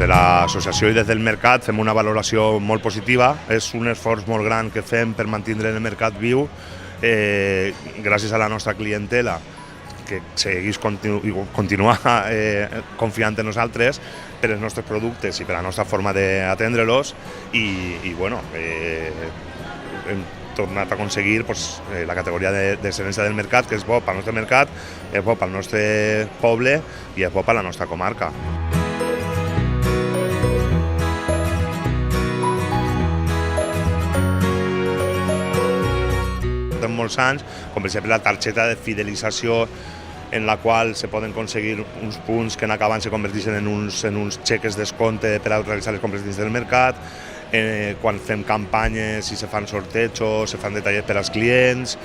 de l'associació i des del mercat fem una valoració molt positiva. És un esforç molt gran que fem per mantenir el mercat viu gràcies a la nostra clientela que segueix continuar confiant en nosaltres per els nostres productes i per la nostra forma d'atendre-los i bueno, hem tornat a aconseguir la categoria d'excel·lència del mercat, que és bo pel nostre mercat, és bo pel nostre poble i és bo per la nostra comarca. Molts anys, com per exemple la targeta de fidelització en la qual se poden aconseguir uns punts que en acaben se converteixen en uns xeques descompte per a realitzar les compres dins del mercat, quan fem campanyes i se fan sortejos, se fan detalls per als clients.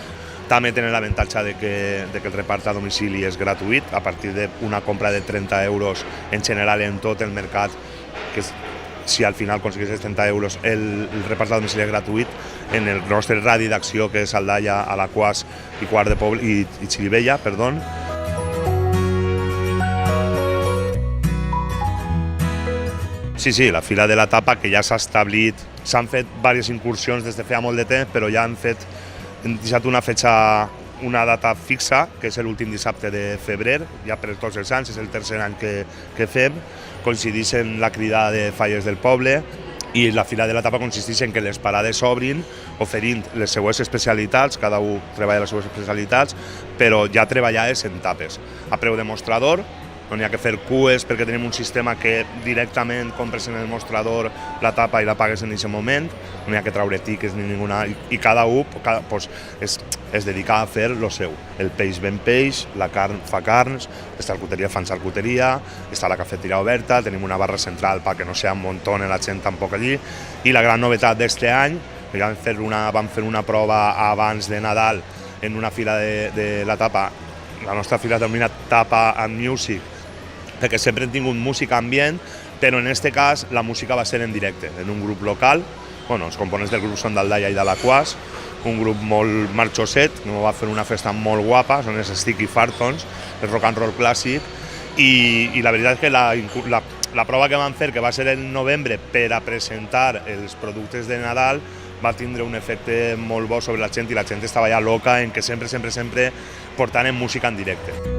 També tenen l'avantatge de que el repart a domicili és gratuït a partir d'una compra de 30 euros en general en tot el mercat, que si al final aconsegueixes 30 euros el repart a domicili és gratuït en el nostre radi d'acció, que és Aldaia, Alaquàs i Quart de Poblet i Xirivella, perdó. Sí, la Fira de la Tapa, que ja s'ha establit, s'han fet diverses incursions des de feia molt de temps, però ja hem deixat una data fixa, que és l'últim dissabte de febrer, ja per tots els anys, és el tercer any que fem, coincideix en la cridada de Falles del Poble, i la Fira de la Tapa consisteix en que les parades s'obrin oferint les seues especialitats, cada un treballa les seues especialitats, però ja treballades en tapes. A preu de mostrador, no n'hi ha que fer cues perquè tenim un sistema que directament compres en el mostrador la tapa i la pagues en aquest moment, no n'hi ha que treure tiques ni ninguna, i cada un es dedica a fer el seu. El peix ven peix, la carn fa carns, la xarcuteria fan xarcuteria, està la cafeteria oberta, tenim una barra central perquè no s'amuntoni la gent tampoc allí, i la gran novetat d'aquest any, vam fer una prova abans de Nadal en una fira de la tapa, la nostra fira denomina Tapa and Music, perquè sempre hem tingut música ambient, però en aquest cas la música va ser en directe, en un grup local. Els components del grup són d'Aldaia i d'Alaquàs, un grup molt marxoset, que va fer una festa molt guapa, són els Sticky Fartons, el rock and roll clàssic, i la veritat és que la prova que van fer, que va ser en novembre per a presentar els productes de Nadal, va tindre un efecte molt bo sobre la gent i la gent estava ja loca en que sempre portaven música en directe.